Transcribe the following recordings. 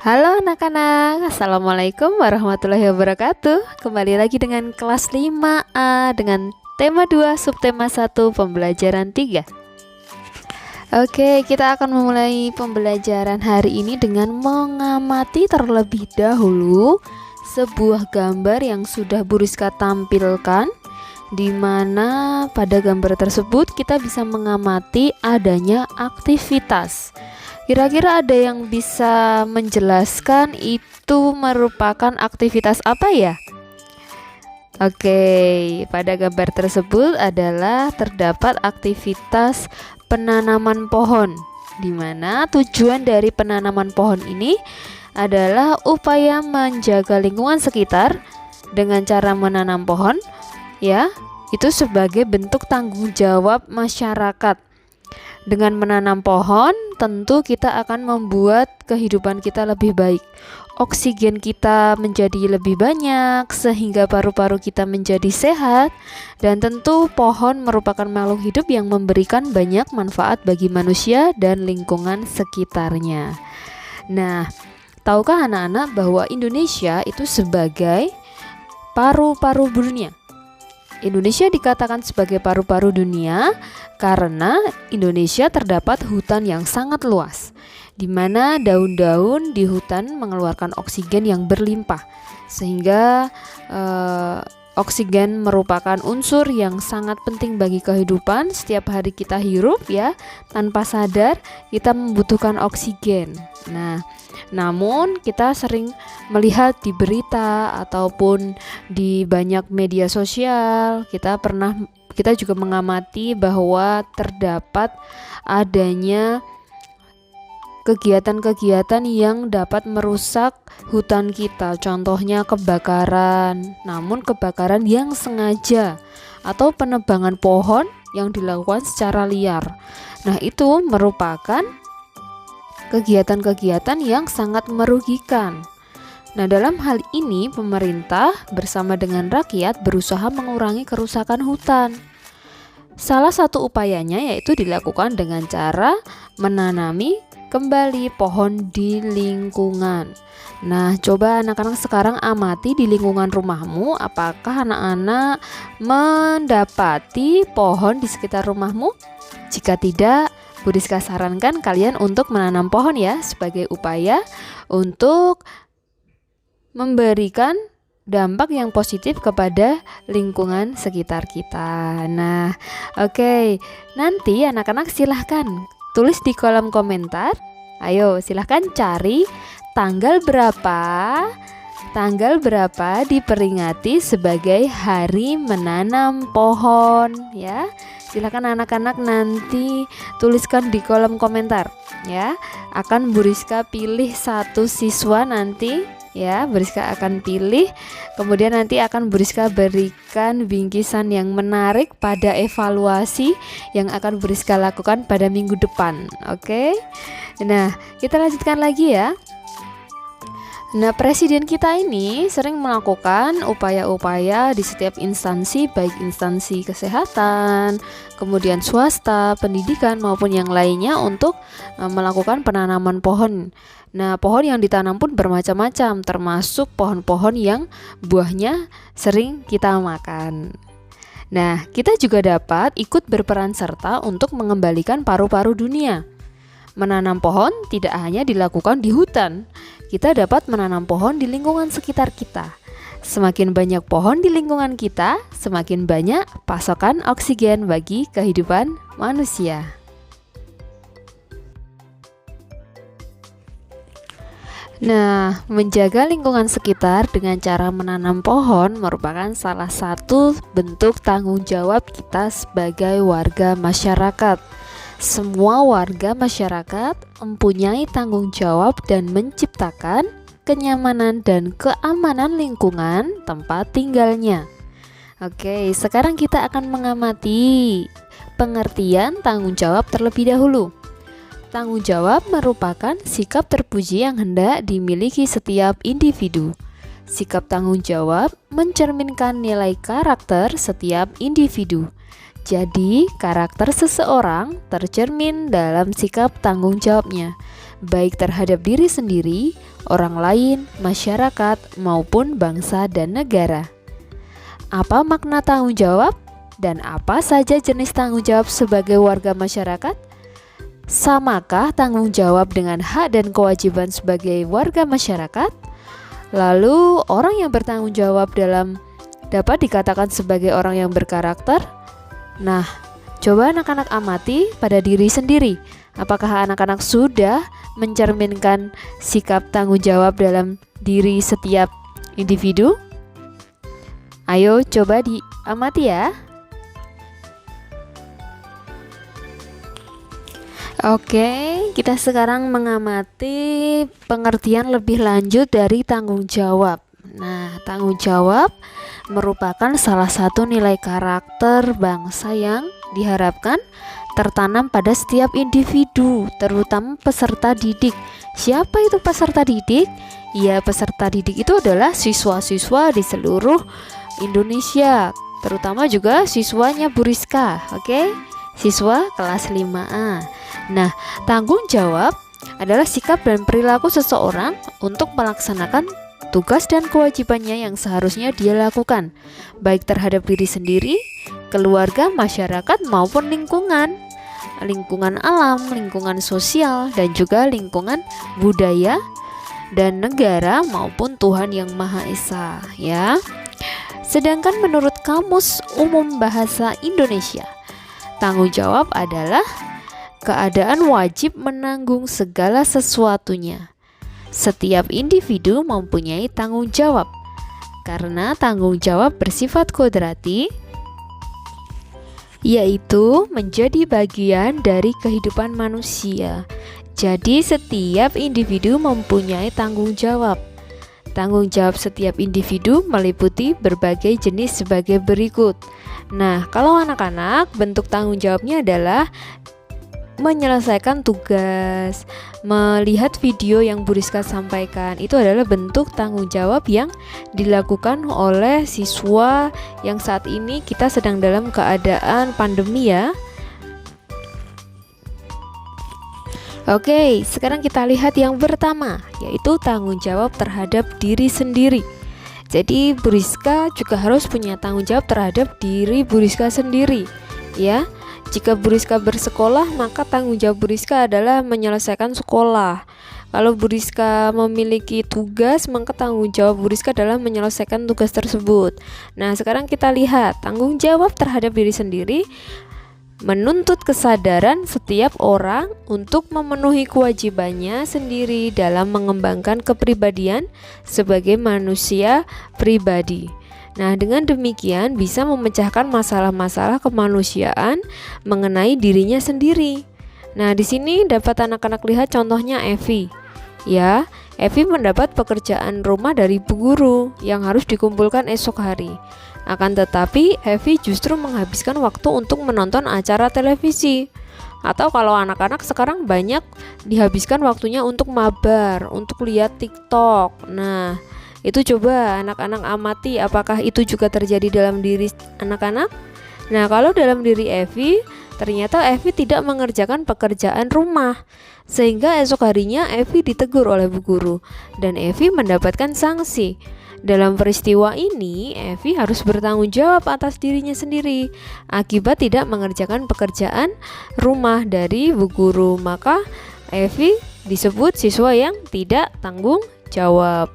Halo anak-anak, Assalamualaikum warahmatullahi wabarakatuh. Kembali lagi dengan kelas 5A dengan tema 2 subtema 1 pembelajaran 3. Oke, kita akan memulai pembelajaran hari ini dengan mengamati terlebih dahulu sebuah gambar yang sudah Bu Rizka tampilkan, di mana pada gambar tersebut kita bisa mengamati adanya aktivitas. Kira-kira ada yang bisa menjelaskan itu merupakan aktivitas apa ya? Oke, pada gambar tersebut adalah terdapat aktivitas penanaman pohon, di mana tujuan dari penanaman pohon ini adalah upaya menjaga lingkungan sekitar dengan cara menanam pohon, ya, itu sebagai bentuk tanggung jawab masyarakat. Dengan menanam pohon, tentu kita akan membuat kehidupan kita lebih baik. Oksigen kita menjadi lebih banyak, sehingga paru-paru kita menjadi sehat. Dan tentu pohon merupakan makhluk hidup yang memberikan banyak manfaat bagi manusia dan lingkungan sekitarnya. Nah, tahukah anak-anak bahwa Indonesia itu sebagai paru-paru dunia? Indonesia dikatakan sebagai paru-paru dunia karena Indonesia terdapat hutan yang sangat luas, di mana daun-daun di hutan mengeluarkan oksigen yang berlimpah, sehingga oksigen merupakan unsur yang sangat penting bagi kehidupan. Setiap hari kita hirup, ya, tanpa sadar kita membutuhkan oksigen. Namun kita sering melihat di berita ataupun di banyak media sosial, kita juga mengamati bahwa terdapat adanya kegiatan-kegiatan yang dapat merusak hutan kita. Contohnya kebakaran, namun kebakaran yang sengaja, atau penebangan pohon yang dilakukan secara liar. Nah, itu merupakan kegiatan-kegiatan yang sangat merugikan. Nah, dalam hal ini pemerintah bersama dengan rakyat berusaha mengurangi kerusakan hutan. Salah satu upayanya yaitu dilakukan dengan cara menanami kembali pohon di lingkungan. Nah, coba anak-anak sekarang amati di lingkungan rumahmu, apakah anak-anak mendapati pohon di sekitar rumahmu? Jika tidak, Bu Rizka sarankan kalian untuk menanam pohon, ya, sebagai upaya untuk memberikan dampak yang positif kepada lingkungan sekitar kita. Nah, oke. Nanti anak-anak silahkan tulis di kolom komentar. Ayo, silahkan cari tanggal berapa diperingati sebagai hari menanam pohon, ya. Silakan anak-anak nanti tuliskan di kolom komentar, ya. Akan Bu Rizka pilih satu siswa nanti, ya. Bu Rizka akan pilih, kemudian nanti akan Bu Rizka berikan bingkisan yang menarik pada evaluasi yang akan Bu Rizka lakukan pada minggu depan. Oke. Nah, kita lanjutkan lagi, ya. Nah, presiden kita ini sering melakukan upaya-upaya di setiap instansi, baik instansi kesehatan, kemudian swasta, pendidikan, maupun yang lainnya untuk melakukan penanaman pohon. Nah, pohon yang ditanam pun bermacam-macam, termasuk pohon-pohon yang buahnya sering kita makan. Nah, kita juga dapat ikut berperan serta untuk mengembalikan paru-paru dunia. Menanam pohon tidak hanya dilakukan di hutan. Kita dapat menanam pohon di lingkungan sekitar kita. Semakin banyak pohon di lingkungan kita, semakin banyak pasokan oksigen bagi kehidupan manusia. Nah, menjaga lingkungan sekitar dengan cara menanam pohon merupakan salah satu bentuk tanggung jawab kita sebagai warga masyarakat. Semua warga masyarakat mempunyai tanggung jawab dan menciptakan kenyamanan dan keamanan lingkungan tempat tinggalnya. Oke, sekarang kita akan mengamati pengertian tanggung jawab terlebih dahulu. Tanggung jawab merupakan sikap terpuji yang hendak dimiliki setiap individu. Sikap tanggung jawab mencerminkan nilai karakter setiap individu. Jadi, karakter seseorang tercermin dalam sikap tanggung jawabnya, baik terhadap diri sendiri orang lain, masyarakat, maupun bangsa dan negara. Apa makna tanggung jawab? Dan apa saja jenis tanggung jawab sebagai warga masyarakat? Samakah tanggung jawab dengan hak dan kewajiban sebagai warga masyarakat? Lalu, orang yang bertanggung jawab dapat dikatakan sebagai orang yang berkarakter? Nah, coba anak-anak amati pada diri sendiri. Apakah anak-anak sudah mencerminkan sikap tanggung jawab dalam diri setiap individu? Ayo coba diamati ya. Oke, kita sekarang mengamati pengertian lebih lanjut dari tanggung jawab. Nah, tanggung jawab merupakan salah satu nilai karakter bangsa yang diharapkan tertanam pada setiap individu, terutama peserta didik. Siapa itu peserta didik? Ya, peserta didik itu adalah siswa-siswa di seluruh Indonesia, terutama juga siswanya Bu Rizka, oke? Siswa kelas 5A. Nah, tanggung jawab adalah sikap dan perilaku seseorang untuk melaksanakan tugas dan kewajibannya yang seharusnya dia lakukan, baik terhadap diri sendiri, keluarga, masyarakat, maupun lingkungan alam, lingkungan sosial, dan juga lingkungan budaya dan negara maupun Tuhan Yang Maha Esa, ya. Sedangkan menurut Kamus Umum Bahasa Indonesia, tanggung jawab adalah keadaan wajib menanggung segala sesuatunya. Setiap individu mempunyai tanggung jawab, karena tanggung jawab bersifat kodrati, yaitu menjadi bagian dari kehidupan manusia. Jadi setiap individu mempunyai tanggung jawab. Tanggung jawab setiap individu meliputi berbagai jenis sebagai berikut. Nah, kalau anak-anak, bentuk tanggung jawabnya adalah menyelesaikan tugas, melihat video yang Bu Rizka sampaikan. Itu adalah bentuk tanggung jawab yang dilakukan oleh siswa yang saat ini kita sedang dalam keadaan pandemi, ya. Oke, sekarang kita lihat yang pertama, yaitu tanggung jawab terhadap diri sendiri. Jadi Bu Rizka juga harus punya tanggung jawab terhadap diri Bu Rizka sendiri, ya. Jika Bu Rizka bersekolah, maka tanggung jawab Bu Rizka adalah menyelesaikan sekolah. Kalau Bu Rizka memiliki tugas, maka tanggung jawab Bu Rizka adalah menyelesaikan tugas tersebut. Nah, sekarang kita lihat tanggung jawab terhadap diri sendiri menuntut kesadaran setiap orang untuk memenuhi kewajibannya sendiri dalam mengembangkan kepribadian sebagai manusia pribadi. Nah, dengan demikian bisa memecahkan masalah-masalah kemanusiaan mengenai dirinya sendiri. Nah, di sini dapat anak-anak lihat contohnya Evi. Ya, Evi mendapat pekerjaan rumah dari Bu Guru yang harus dikumpulkan esok hari. Akan tetapi, Evi justru menghabiskan waktu untuk menonton acara televisi. Atau kalau anak-anak sekarang banyak dihabiskan waktunya untuk mabar, untuk lihat TikTok. Nah, itu coba anak-anak amati apakah itu juga terjadi dalam diri anak-anak. Nah, kalau dalam diri Evi, ternyata Evi tidak mengerjakan pekerjaan rumah, sehingga esok harinya Evi ditegur oleh Bu Guru dan Evi mendapatkan sanksi. Dalam peristiwa ini, Evi harus bertanggung jawab atas dirinya sendiri akibat tidak mengerjakan pekerjaan rumah dari Bu Guru. Maka Evi disebut siswa yang tidak tanggung jawab.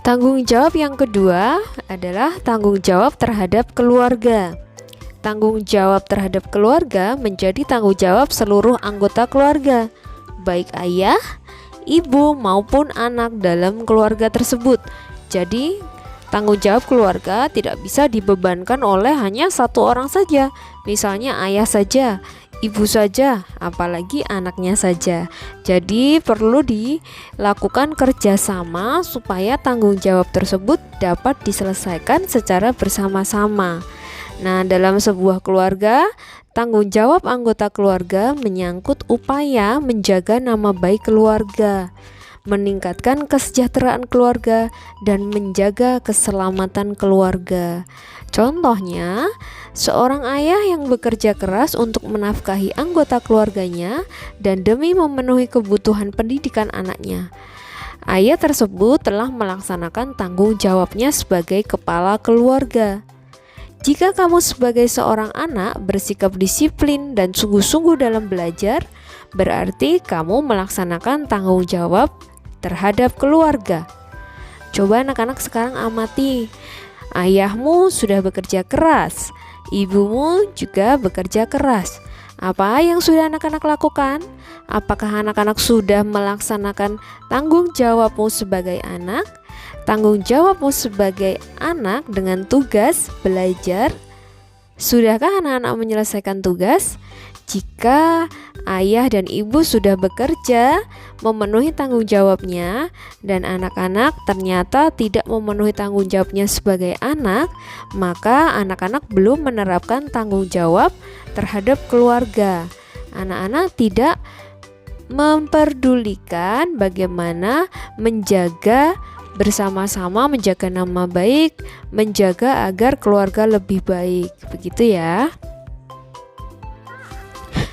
Tanggung jawab yang kedua adalah tanggung jawab terhadap keluarga. Tanggung jawab terhadap keluarga menjadi tanggung jawab seluruh anggota keluarga, baik ayah, ibu maupun anak dalam keluarga tersebut. Jadi, tanggung jawab keluarga tidak bisa dibebankan oleh hanya satu orang saja, misalnya ayah saja, ibu saja, apalagi anaknya saja. Jadi perlu dilakukan kerjasama supaya tanggung jawab tersebut dapat diselesaikan secara bersama-sama. Nah, dalam sebuah keluarga, tanggung jawab anggota keluarga menyangkut upaya menjaga nama baik keluarga, meningkatkan kesejahteraan keluarga, dan menjaga keselamatan keluarga. Contohnya, seorang ayah yang bekerja keras untuk menafkahi anggota keluarganya dan demi memenuhi kebutuhan pendidikan anaknya. Ayah tersebut telah melaksanakan tanggung jawabnya sebagai kepala keluarga. Jika kamu sebagai seorang anak bersikap disiplin dan sungguh-sungguh dalam belajar, berarti kamu melaksanakan tanggung jawab terhadap keluarga. Coba anak-anak sekarang amati. Ayahmu sudah bekerja keras, ibumu juga bekerja keras. Apa yang sudah anak-anak lakukan? Apakah anak-anak sudah melaksanakan tanggung jawabmu sebagai anak? Tanggung jawabmu sebagai anak dengan tugas belajar. Sudahkah anak-anak menyelesaikan tugas? Jika ayah dan ibu sudah bekerja memenuhi tanggung jawabnya dan anak-anak ternyata tidak memenuhi tanggung jawabnya sebagai anak, maka anak-anak belum menerapkan tanggung jawab terhadap keluarga. Anak-anak tidak memperdulikan bagaimana menjaga bersama-sama, menjaga nama baik, menjaga agar keluarga lebih baik. Begitu ya.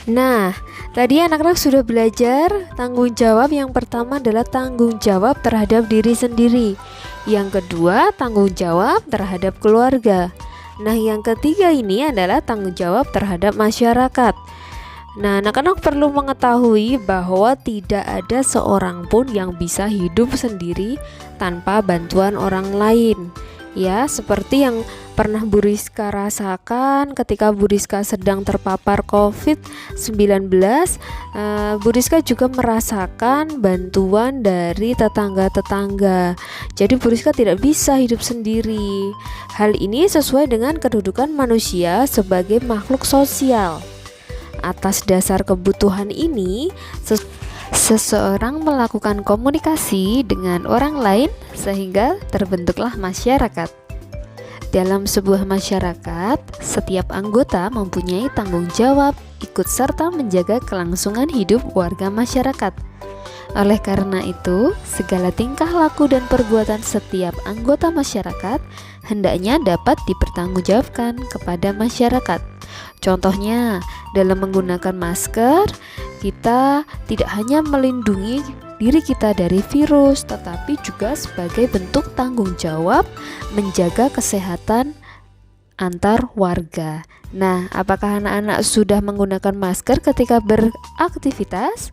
Nah, tadi anak-anak sudah belajar tanggung jawab. Yang pertama adalah tanggung jawab terhadap diri sendiri. Yang kedua, tanggung jawab terhadap keluarga. Nah, yang ketiga ini adalah tanggung jawab terhadap masyarakat. Nah, anak-anak perlu mengetahui bahwa tidak ada seorang pun yang bisa hidup sendiri tanpa bantuan orang lain. Ya, seperti yang pernah Bu Rizka rasakan ketika Bu Rizka sedang terpapar COVID-19, Bu Rizka juga merasakan bantuan dari tetangga-tetangga. Jadi Bu Rizka tidak bisa hidup sendiri. Hal ini sesuai dengan kedudukan manusia sebagai makhluk sosial. Atas dasar kebutuhan ini, seseorang melakukan komunikasi dengan orang lain sehingga terbentuklah masyarakat. Dalam sebuah masyarakat, setiap anggota mempunyai tanggung jawab ikut serta menjaga kelangsungan hidup warga masyarakat. Oleh karena itu, segala tingkah laku dan perbuatan setiap anggota masyarakat hendaknya dapat dipertanggungjawabkan kepada masyarakat. Contohnya, dalam menggunakan masker, kita tidak hanya melindungi diri kita dari virus, tetapi juga sebagai bentuk tanggung jawab menjaga kesehatan antar warga. Nah, apakah anak-anak sudah menggunakan masker ketika beraktivitas?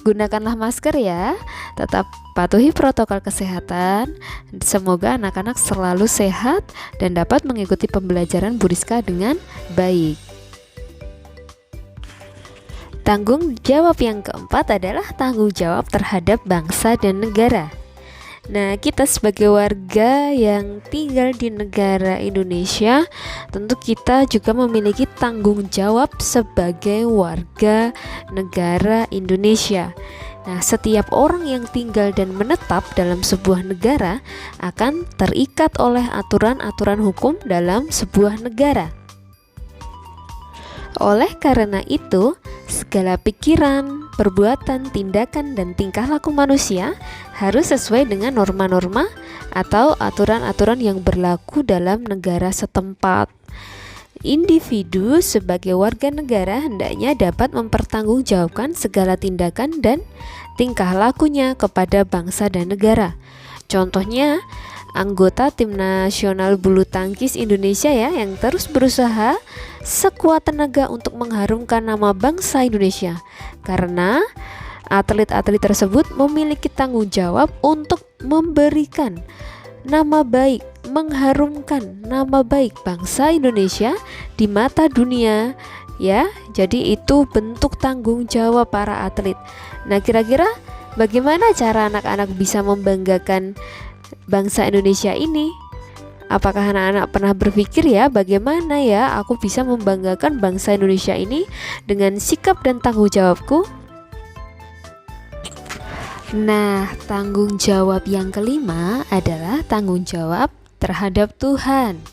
Gunakanlah masker ya, tetap patuhi protokol kesehatan. Semoga anak-anak selalu sehat dan dapat mengikuti pembelajaran Bu Rizka dengan baik. Tanggung jawab yang keempat adalah tanggung jawab terhadap bangsa dan negara. Nah, kita sebagai warga yang tinggal di negara Indonesia, tentu kita juga memiliki tanggung jawab sebagai warga negara Indonesia. Nah, setiap orang yang tinggal dan menetap dalam sebuah negara akan terikat oleh aturan-aturan hukum dalam sebuah negara. Oleh karena itu, segala pikiran, perbuatan, tindakan, dan tingkah laku manusia harus sesuai dengan norma-norma atau aturan-aturan yang berlaku dalam negara setempat. Individu sebagai warga negara hendaknya dapat mempertanggungjawabkan segala tindakan dan tingkah lakunya kepada bangsa dan negara. Contohnya, anggota tim nasional bulu tangkis Indonesia ya, yang terus berusaha sekuat tenaga untuk mengharumkan nama bangsa Indonesia, karena atlet-atlet tersebut memiliki tanggung jawab untuk memberikan nama baik, mengharumkan nama baik bangsa Indonesia di mata dunia ya. Jadi itu bentuk tanggung jawab para atlet. Nah, kira-kira bagaimana cara anak-anak bisa membanggakan bangsa Indonesia ini? Apakah anak-anak pernah berpikir ya, bagaimana ya aku bisa membanggakan bangsa Indonesia ini dengan sikap dan tanggung jawabku? Nah, tanggung jawab yang kelima adalah tanggung jawab terhadap Tuhan.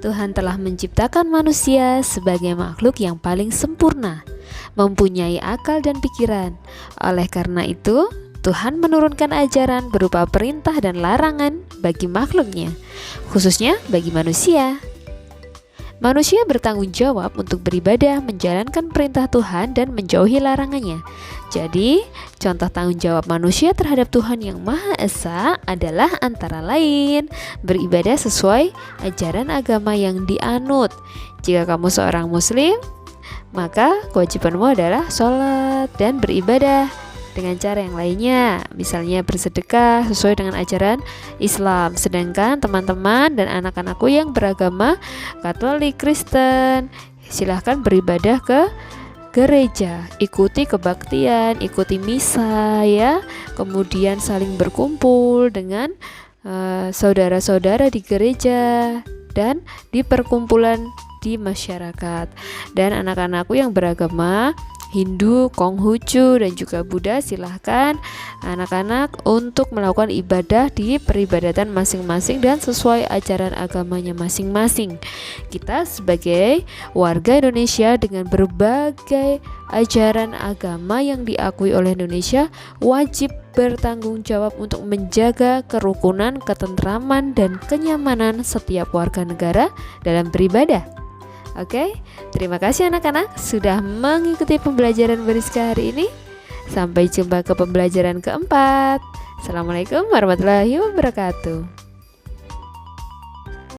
Tuhan telah menciptakan manusia sebagai makhluk yang paling sempurna, mempunyai akal dan pikiran. Oleh karena itu, Tuhan menurunkan ajaran berupa perintah dan larangan bagi makhluknya, khususnya bagi manusia. Manusia bertanggung jawab untuk beribadah, menjalankan perintah Tuhan dan menjauhi larangannya. Jadi, contoh tanggung jawab manusia terhadap Tuhan yang Maha Esa adalah antara lain beribadah sesuai ajaran agama yang dianut. Jika kamu seorang muslim, maka kewajibanmu adalah sholat dan beribadah dengan cara yang lainnya, misalnya bersedekah sesuai dengan ajaran Islam. Sedangkan teman-teman dan anak-anakku yang beragama Katolik, Kristen, silahkan beribadah ke gereja, ikuti kebaktian, ikuti misa ya, kemudian saling berkumpul dengan saudara-saudara di gereja dan di perkumpulan di masyarakat. Dan anak-anakku yang beragama Hindu, Konghucu, dan juga Buddha, silahkan anak-anak untuk melakukan ibadah di peribadatan masing-masing dan sesuai ajaran agamanya masing-masing. Kita sebagai warga Indonesia dengan berbagai ajaran agama yang diakui oleh Indonesia wajib bertanggung jawab untuk menjaga kerukunan, ketentraman, dan kenyamanan setiap warga negara dalam beribadah. Oke, terima kasih anak-anak sudah mengikuti pembelajaran Beriska hari ini. Sampai jumpa ke pembelajaran keempat. Assalamualaikum warahmatullahi wabarakatuh.